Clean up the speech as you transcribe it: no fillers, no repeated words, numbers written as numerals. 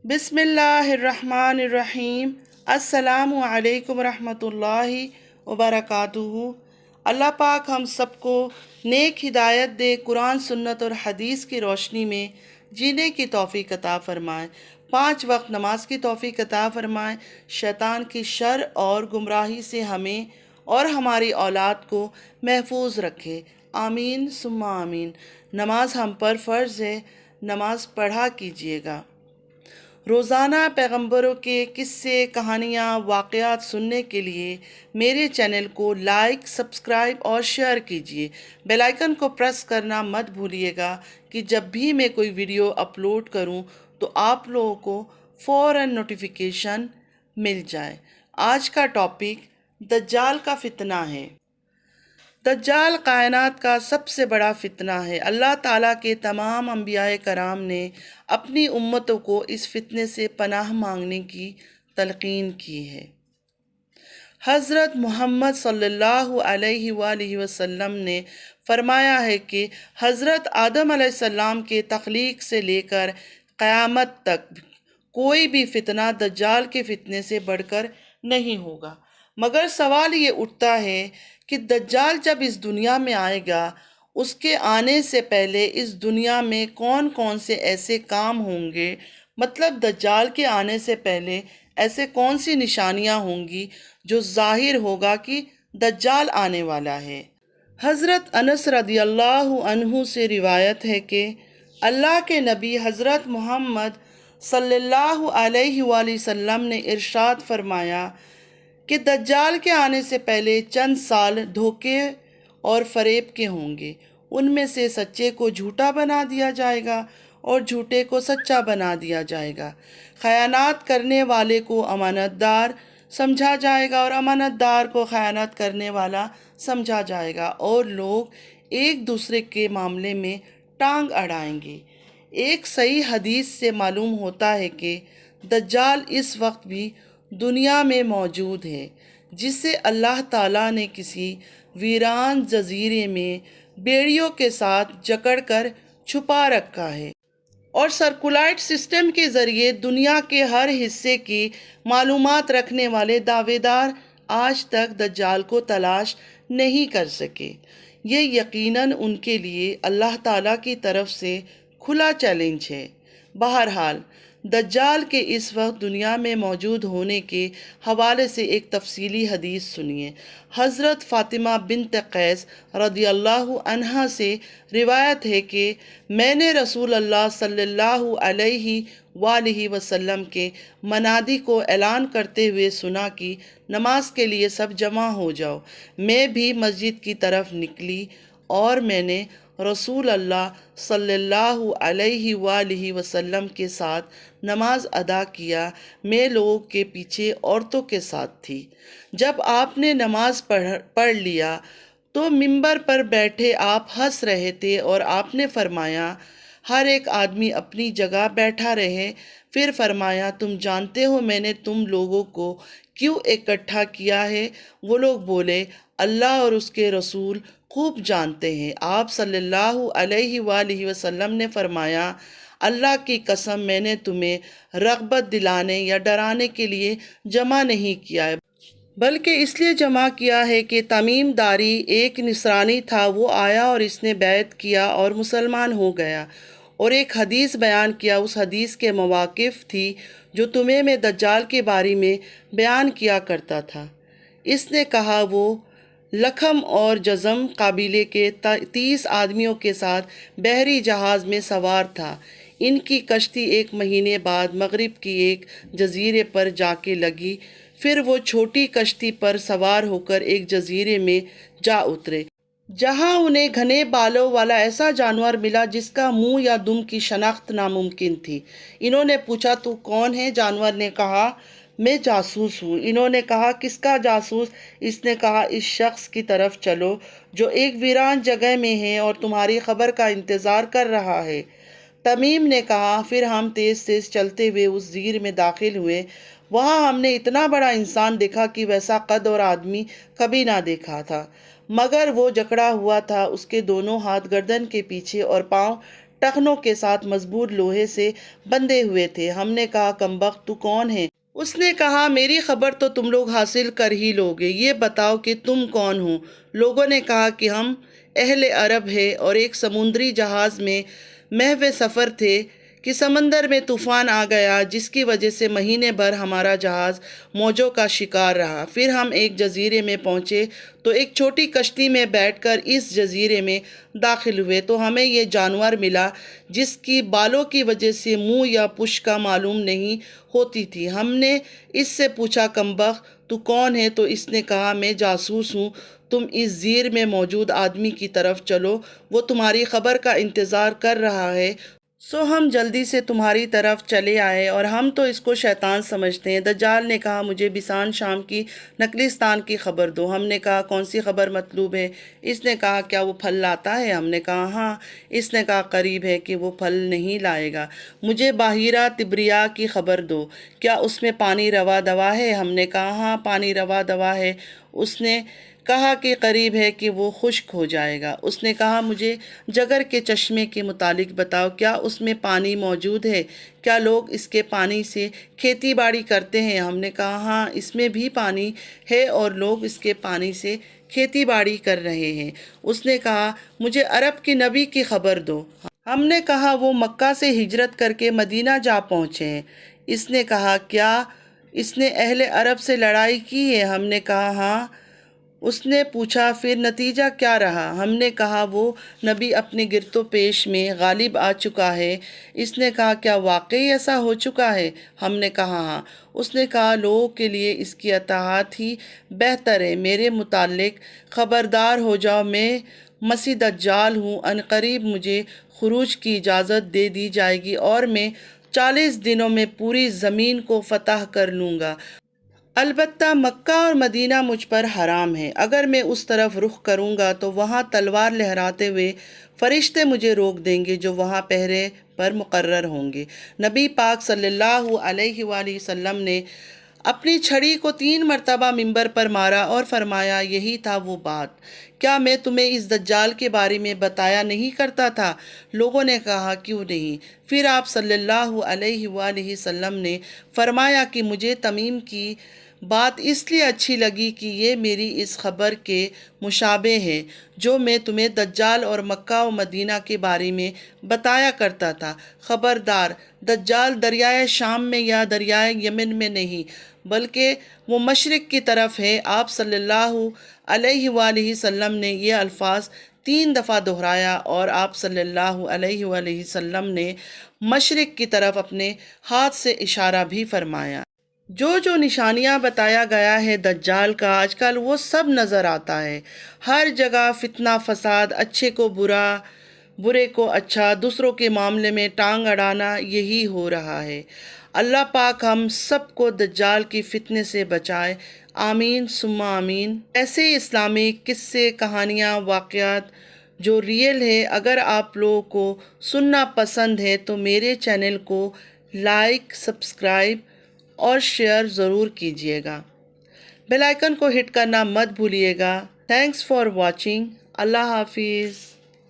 بسم اللہ الرحمن الرحیم۔ السلام علیکم ورحمۃ اللہ وبرکاتہ۔ اللہ پاک ہم سب کو نیک ہدایت دے، قرآن سنت اور حدیث کی روشنی میں جینے کی توفیق عطا فرمائے، 5 وقت نماز کی توفیق عطا فرمائے، شیطان کی شر اور گمراہی سے ہمیں اور ہماری اولاد کو محفوظ رکھے، آمین ثم آمین۔ نماز ہم پر فرض ہے، نماز پڑھا کیجیے گا۔ روزانہ پیغمبروں کے قصے، کہانیاں، واقعات سننے کے لیے میرے چینل کو لائک، سبسکرائب اور شیئر کیجیے۔ بیل آئیکن کو پریس کرنا مت بھولیے گا کہ جب بھی میں کوئی ویڈیو اپلوڈ کروں تو آپ لوگوں کو فوراً نوٹیفیکیشن مل جائے۔ آج کا ٹاپک دجال کا فتنہ ہے۔ دجال کائنات کا سب سے بڑا فتنہ ہے۔ اللہ تعالیٰ کے تمام انبیاء کرام نے اپنی امتوں کو اس فتنے سے پناہ مانگنے کی تلقین کی ہے۔ حضرت محمد صلی اللہ علیہ وآلہ وسلم نے فرمایا ہے کہ حضرت آدم علیہ السلام کے تخلیق سے لے کر قیامت تک کوئی بھی فتنہ دجال کے فتنے سے بڑھ کر نہیں ہوگا۔ مگر سوال یہ اٹھتا ہے کہ دجال جب اس دنیا میں آئے گا، اس کے آنے سے پہلے اس دنیا میں کون کون سے ایسے کام ہوں گے، مطلب دجال کے آنے سے پہلے ایسے کون سی نشانیاں ہوں گی جو ظاہر ہوگا کہ دجال آنے والا ہے۔ حضرت انس رضی اللہ عنہ سے روایت ہے کہ اللہ کے نبی حضرت محمد صلی اللہ علیہ وآلہ وسلم نے ارشاد فرمایا کہ دجال کے آنے سے پہلے چند سال دھوکے اور فریب کے ہوں گے۔ ان میں سے سچے کو جھوٹا بنا دیا جائے گا اور جھوٹے کو سچا بنا دیا جائے گا۔ خیانت کرنے والے کو امانت دار سمجھا جائے گا اور امانت دار کو خیانت کرنے والا سمجھا جائے گا، اور لوگ ایک دوسرے کے معاملے میں ٹانگ اڑائیں گے۔ ایک صحیح حدیث سے معلوم ہوتا ہے کہ دجال اس وقت بھی دنیا میں موجود ہے، جسے اللہ تعالیٰ نے کسی ویران جزیرے میں بیڑیوں کے ساتھ جکڑ کر چھپا رکھا ہے، اور سرکولائٹ سسٹم کے ذریعے دنیا کے ہر حصے کی معلومات رکھنے والے دعوے دار آج تک دجال کو تلاش نہیں کر سکے۔ یہ یقیناً ان کے لیے اللہ تعالیٰ کی طرف سے کھلا چیلنج ہے۔ بہرحال دجال کے اس وقت دنیا میں موجود ہونے کے حوالے سے ایک تفصیلی حدیث سنیے۔ حضرت فاطمہ بنت قیس رضی اللہ عنہا سے روایت ہے کہ میں نے رسول اللہ صلی اللہ علیہ وآلہ وسلم کے منادی کو اعلان کرتے ہوئے سنا کہ نماز کے لیے سب جمع ہو جاؤ۔ میں بھی مسجد کی طرف نکلی اور میں نے رسول اللہ صلی اللہ علیہ وآلہ وسلم کے ساتھ نماز ادا کیا۔ میں لوگوں کے پیچھے عورتوں کے ساتھ تھی۔ جب آپ نے نماز پڑھ لیا تو ممبر پر بیٹھے آپ ہنس رہے تھے اور آپ نے فرمایا ہر ایک آدمی اپنی جگہ بیٹھا رہے۔ پھر فرمایا تم جانتے ہو میں نے تم لوگوں کو کیوں اکٹھا کیا ہے؟ وہ لوگ بولے اللہ اور اس کے رسول خوب جانتے ہیں۔ آپ صلی اللہ علیہ وآلہ وسلم نے فرمایا اللہ کی قسم میں نے تمہیں رغبت دلانے یا ڈرانے کے لیے جمع نہیں کیا ہے، بلکہ اس لیے جمع کیا ہے کہ تمیم داری ایک نصرانی تھا، وہ آیا اور اس نے بیعت کیا اور مسلمان ہو گیا، اور ایک حدیث بیان کیا۔ اس حدیث کے مواقف تھی جو تمہیں میں دجال کے بارے میں بیان کیا کرتا تھا۔ اس نے کہا وہ لکھم اور جزم قبیلے کے 30 آدمیوں کے ساتھ بحری جہاز میں سوار تھا۔ ان کی کشتی 1 مہینے بعد مغرب کی ایک جزیرے پر جا کے لگی۔ پھر وہ چھوٹی کشتی پر سوار ہو کر ایک جزیرے میں جا اترے، جہاں انہیں گھنے بالوں والا ایسا جانور ملا جس کا منہ یا دم کی شناخت ناممکن تھی۔ انہوں نے پوچھا تو کون ہے؟ جانور نے کہا میں جاسوس ہوں۔ انہوں نے کہا کس کا جاسوس؟ اس نے کہا اس شخص کی طرف چلو جو ایک ویران جگہ میں ہے اور تمہاری خبر کا انتظار کر رہا ہے۔ تمیم نے کہا پھر ہم تیز تیز چلتے ہوئے اس زیر میں داخل ہوئے۔ وہاں ہم نے اتنا بڑا انسان دیکھا کہ ویسا قد اور آدمی کبھی نہ دیکھا تھا، مگر وہ جکڑا ہوا تھا، اس کے دونوں ہاتھ گردن کے پیچھے اور پاؤں ٹخنوں کے ساتھ مضبوط لوہے سے بندھے ہوئے تھے۔ ہم نے کہا کمبخت تو کون ہے؟ اس نے کہا میری خبر تو تم لوگ حاصل کر ہی لوگے، یہ بتاؤ کہ تم کون ہو؟ لوگوں نے کہا کہ ہم اہل عرب ہے اور ایک سمندری جہاز میں محو سفر تھے کہ سمندر میں طوفان آ گیا، جس کی وجہ سے مہینے بھر ہمارا جہاز موجوں کا شکار رہا۔ پھر ہم ایک جزیرے میں پہنچے تو ایک چھوٹی کشتی میں بیٹھ کر اس جزیرے میں داخل ہوئے تو ہمیں یہ جانور ملا جس کی بالوں کی وجہ سے منہ یا پشت کا معلوم نہیں ہوتی تھی۔ ہم نے اس سے پوچھا کمبخت تو کون ہے؟ تو اس نے کہا میں جاسوس ہوں، تم اس زیر میں موجود آدمی کی طرف چلو، وہ تمہاری خبر کا انتظار کر رہا ہے۔ سو ہم جلدی سے تمہاری طرف چلے آئے اور ہم تو اس کو شیطان سمجھتے ہیں۔ دجال نے کہا مجھے بسان شام کی نخلستان کی خبر دو۔ ہم نے کہا کون سی خبر مطلوب ہے؟ اس نے کہا کیا وہ پھل لاتا ہے؟ ہم نے کہا ہاں۔ اس نے کہا قریب ہے کہ وہ پھل نہیں لائے گا۔ مجھے باحیرہ تبریہ کی خبر دو، کیا اس میں پانی روا دوا ہے؟ ہم نے کہا ہاں پانی روا دوا ہے۔ اس نے کہا کہ قریب ہے کہ وہ خشک ہو جائے گا۔ اس نے کہا مجھے جگر کے چشمے کے متعلق بتاؤ، کیا اس میں پانی موجود ہے؟ کیا لوگ اس کے پانی سے کھیتی باڑی کرتے ہیں؟ ہم نے کہا ہاں اس میں بھی پانی ہے اور لوگ اس کے پانی سے کھیتی باڑی کر رہے ہیں۔ اس نے کہا مجھے عرب کے نبی کی خبر دو۔ ہم نے کہا وہ مکہ سے ہجرت کر کے مدینہ جا پہنچے ہیں۔ اس نے کہا کیا اس نے اہل عرب سے لڑائی کی ہے؟ ہم نے کہا ہاں۔ اس نے پوچھا پھر نتیجہ کیا رہا؟ ہم نے کہا وہ نبی اپنے گرد و پیش میں غالب آ چکا ہے۔ اس نے کہا کیا واقعی ایسا ہو چکا ہے؟ ہم نے کہا ہاں۔ اس نے کہا لوگوں کے لیے اس کی اطاعت ہی بہتر ہے، میرے متعلق خبردار ہو جاؤ، میں مسیح دجال ہوں، عنقریب مجھے خروج کی اجازت دے دی جائے گی اور میں 40 دنوں میں پوری زمین کو فتح کر لوں گا۔ البتہ مکہ اور مدینہ مجھ پر حرام ہے، اگر میں اس طرف رخ کروں گا تو وہاں تلوار لہراتے ہوئے فرشتے مجھے روک دیں گے جو وہاں پہرے پر مقرر ہوں گے۔ نبی پاک صلی اللہ علیہ وآلہ وسلم نے اپنی چھڑی کو 3 مرتبہ منبر پر مارا اور فرمایا یہی تھا وہ بات، کیا میں تمہیں اس دجال کے بارے میں بتایا نہیں کرتا تھا؟ لوگوں نے کہا کیوں نہیں؟ پھر آپ صلی اللہ علیہ وآلہ وسلم نے فرمایا کہ مجھے تمیم کی بات اس لیے اچھی لگی کہ یہ میری اس خبر کے مشابہ ہے جو میں تمہیں دجال اور مکہ و مدینہ کے بارے میں بتایا کرتا تھا۔ خبردار، دجال دریائے شام میں یا دریائے یمن میں نہیں بلکہ وہ مشرق کی طرف ہے۔ آپ صلی اللہ علیہ وآلہ وسلم نے یہ الفاظ 3 دفعہ دہرایا اور آپ صلی اللہ علیہ وآلہ وسلم نے مشرق کی طرف اپنے ہاتھ سے اشارہ بھی فرمایا۔ جو نشانیاں بتایا گیا ہے دجال کا آج کل وہ سب نظر آتا ہے۔ ہر جگہ فتنہ فساد، اچھے کو برا، برے کو اچھا، دوسروں کے معاملے میں ٹانگ اڑانا، یہی ہو رہا ہے۔ اللہ پاک ہم سب کو دجال کی فتنے سے بچائے، آمین ثم آمین۔ ایسے اسلامک قصے، کہانیاں، واقعات جو ریئل ہے اگر آپ لوگوں کو سننا پسند ہے تو میرے چینل کو لائک، سبسکرائب اور شیئر ضرور کیجیے گا۔ بیل آئیکن کو ہٹ کرنا مت بھولیے گا۔ Thanks for watching. اللہ حافظ۔